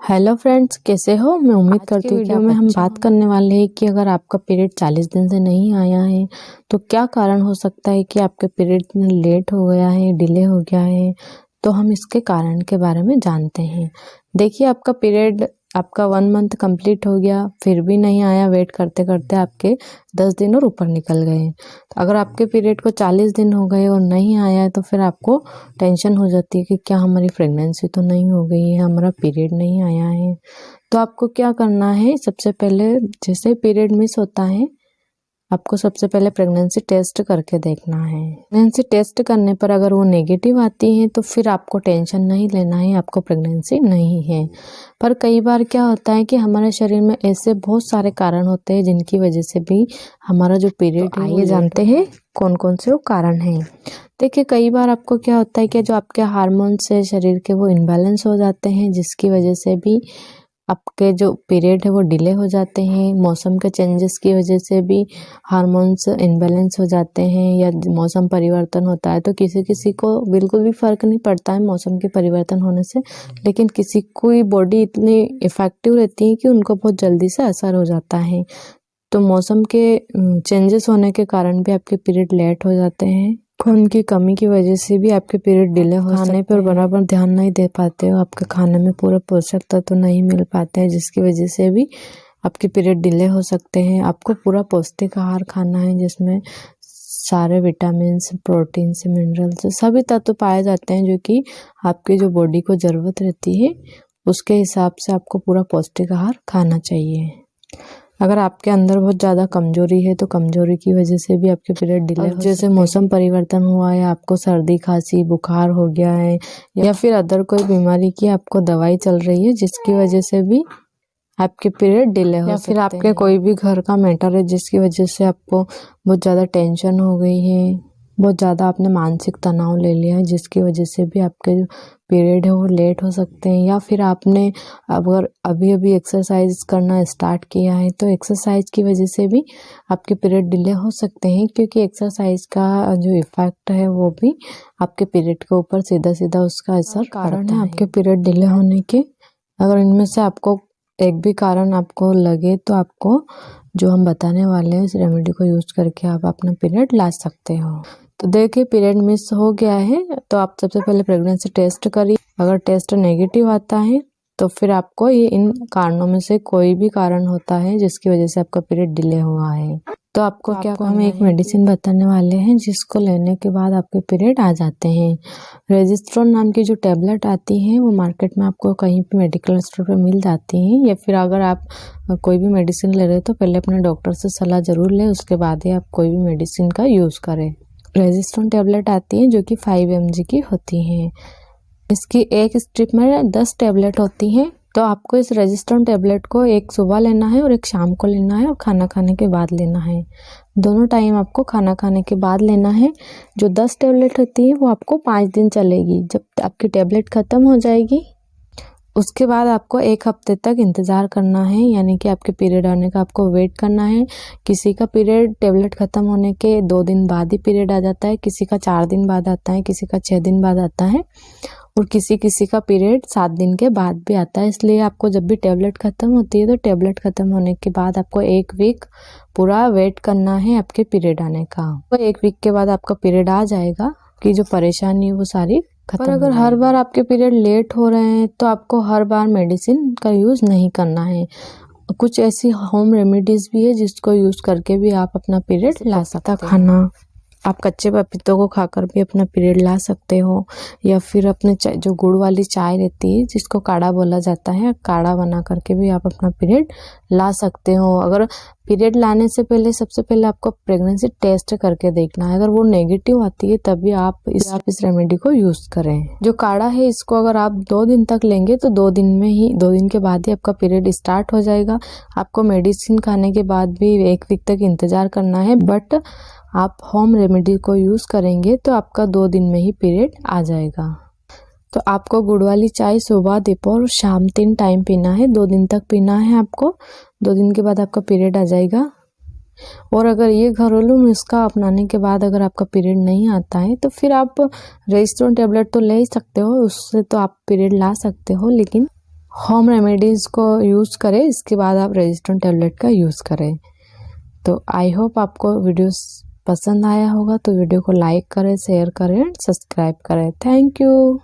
Hello friends, कैसे हो। मैं उम्मीद करती हूँ वीडियो में हम बात करने वाले हैं कि अगर आपका पीरियड 40 दिन से नहीं आया है तो क्या कारण हो सकता है कि आपके पीरियड लेट हो गया है, डिले हो गया है। तो हम इसके कारण के बारे में जानते हैं। देखिए, आपका पीरियड आपका 1 मंथ कंप्लीट हो गया, फिर भी नहीं आया। वेट करते करते आपके 10 दिन और ऊपर निकल गए। तो अगर आपके पीरियड को 40 दिन हो गए और नहीं आया है तो फिर आपको टेंशन हो जाती है कि क्या हमारी प्रेगनेंसी तो नहीं हो गई है, हमारा पीरियड नहीं आया है। तो आपको क्या करना है, सबसे पहले जैसे पीरियड मिस होता है आपको सबसे पहले प्रेगनेंसी टेस्ट करके देखना है। प्रेगनेंसी टेस्ट करने पर अगर वो नेगेटिव आती है तो फिर आपको टेंशन नहीं लेना है, आपको प्रेगनेंसी नहीं है। पर कई बार क्या होता है कि हमारे शरीर में ऐसे बहुत सारे कारण होते हैं जिनकी वजह से भी हमारा जो पीरियड है ये जानते हैं कौन कौन से वो कारण हैं। देखिए, कई बार आपको क्या होता है कि जो आपके हार्मोन्स है शरीर के वो इम्बैलेंस हो जाते हैं, जिसकी वजह से भी आपके जो पीरियड है वो डिले हो जाते हैं। मौसम के चेंजेस की वजह से भी हार्मोन्स इम्बैलेंस हो जाते हैं, या मौसम परिवर्तन होता है तो किसी किसी को बिल्कुल भी फ़र्क नहीं पड़ता है मौसम के परिवर्तन होने से, लेकिन किसी की बॉडी इतनी इफ़ेक्टिव रहती है कि उनको बहुत जल्दी से असर हो जाता है। तो मौसम के चेंजेस होने के कारण भी आपके पीरियड लेट हो जाते हैं। खून की कमी की वजह से भी आपके पीरियड डिले हो खाने पर बराबर ध्यान नहीं दे पाते हो, आपके खाने में पूरे पोषक तत्व तो नहीं मिल पाते हैं, जिसकी वजह से भी आपके पीरियड डिले हो सकते हैं। आपको पूरा पौष्टिक आहार खाना है जिसमें सारे विटामिन्स, प्रोटीन्स, मिनरल्स सभी तत्व पाए जाते हैं जो कि आपकी जो बॉडी को ज़रूरत रहती है उसके हिसाब से आपको पूरा पौष्टिक आहार खाना चाहिए। अगर आपके अंदर बहुत ज़्यादा कमजोरी है तो कमजोरी की वजह से भी आपके पीरियड डिले हो जैसे मौसम परिवर्तन हुआ है, आपको सर्दी खांसी बुखार हो गया है, या फिर अदर कोई बीमारी की आपको दवाई चल रही है जिसकी वजह से भी आपके पीरियड डिले हो सकते हैं। या फिर आपके कोई भी घर का मैटर है जिसकी वजह से आपको बहुत ज़्यादा टेंशन हो गई है, बहुत ज़्यादा आपने मानसिक तनाव ले लिया है जिसकी वजह से भी आपके जो पीरियड है वो लेट हो सकते हैं। या फिर आपने अगर अभी एक्सरसाइज करना स्टार्ट किया है तो एक्सरसाइज की वजह से भी आपके पीरियड डिले हो सकते हैं, क्योंकि एक्सरसाइज का जो इफ़ेक्ट है वो भी आपके पीरियड के ऊपर सीधा सीधा उसका असर कारण है आपके पीरियड डिले होने के। अगर इनमें से आपको एक भी कारण आपको लगे तो आपको जो हम बताने वाले हैं इस रेमेडी को यूज़ करके आप अपना पीरियड ला सकते हो। तो देखिए, पीरियड मिस हो गया है तो आप सबसे पहले प्रेगनेंसी टेस्ट करिए। अगर टेस्ट नेगेटिव आता है तो फिर आपको ये इन कारणों में से कोई भी कारण होता है जिसकी वजह से आपका पीरियड डिले हुआ है तो आपको क्या हम एक मेडिसिन बताने वाले हैं जिसको लेने के बाद आपके पीरियड आ जाते हैं। रेजिस्ट्रोन नाम की जो टैबलेट आती है वो मार्केट में आपको कहीं पे मेडिकल स्टोर पे मिल जाती हैं, या फिर अगर आप कोई भी मेडिसिन ले रहे हो तो पहले अपने डॉक्टर से सलाह ज़रूर लें, उसके बाद ही आप कोई भी मेडिसिन का यूज़ करें। रेजिस्ट्रोन टैबलेट आती है जो कि 5 mg की होती हैं। इसकी एक स्ट्रिप में 10 टैबलेट होती हैं। तो आपको इस रेजिस्ट्रोन टैबलेट को एक सुबह लेना है और एक शाम को लेना है और खाना खाने के बाद लेना है। दोनों टाइम आपको खाना खाने के बाद लेना है। जो 10 टैबलेट होती है वो आपको 5 दिन चलेगी। जब आपकी टैबलेट ख़त्म हो जाएगी उसके बाद आपको 1 हफ्ते तक इंतज़ार करना है, यानी कि आपके पीरियड आने का आपको वेट करना है। किसी का पीरियड टैबलेट ख़त्म होने के 2 दिन बाद ही पीरियड आ जाता है, किसी का 4 दिन बाद आता है, किसी का 6 दिन बाद आता है, और किसी का पीरियड 7 दिन के बाद भी आता है। इसलिए आपको जब भी टैबलेट ख़त्म होती है तो टैबलेट ख़त्म होने के बाद आपको 1 वीक पूरा वेट करना है आपके पीरियड आने का। तो 1 वीक के बाद आपका पीरियड आ जाएगा कि जो परेशानी है वो सारी खत्म। पर अगर हर बार आपके पीरियड लेट हो रहे हैं तो आपको हर बार मेडिसिन का यूज़ नहीं करना है। कुछ ऐसी होम रेमेडीज़ भी है जिसको यूज़ करके भी आप अपना पीरियड ला सकते हैं। खाना आप कच्चे पपीतों को खाकर भी अपना पीरियड ला सकते हो, या फिर अपने जो गुड़ वाली चाय रहती है जिसको काढ़ा बोला जाता है, काढ़ा बना करके भी आप अपना पीरियड ला सकते हो। अगर पीरियड लाने से पहले सबसे पहले आपको प्रेगनेंसी टेस्ट करके देखना है, अगर वो नेगेटिव आती है तभी आप इस रेमेडी को यूज़ करें। जो काढ़ा है इसको अगर आप 2 दिन तक लेंगे तो 2 दिन के बाद ही आपका पीरियड स्टार्ट हो जाएगा। आपको मेडिसिन खाने के बाद भी 1 वीक तक इंतज़ार करना है, बट आप होम रेमेडी को यूज़ करेंगे तो आपका 2 दिन में ही पीरियड आ जाएगा। तो आपको गुड़ वाली चाय सुबह, दोपहर और शाम 3 टाइम पीना है, 2 दिन तक पीना है आपको। 2 दिन के बाद आपका पीरियड आ जाएगा। और अगर ये घरेलू नुस्खा अपनाने के बाद अगर आपका पीरियड नहीं आता है तो फिर आप रेजिस्ट्रोन टैबलेट तो ले ही सकते हो, उससे तो आप पीरियड ला सकते हो, लेकिन होम रेमेडीज़ को यूज़ करें, इसके बाद आप रेजिस्टेंट टैबलेट का यूज़ करें। तो आई होप आपको वीडियो पसंद आया होगा, तो वीडियो को लाइक करें, शेयर करें, सब्सक्राइब करें। Thank you.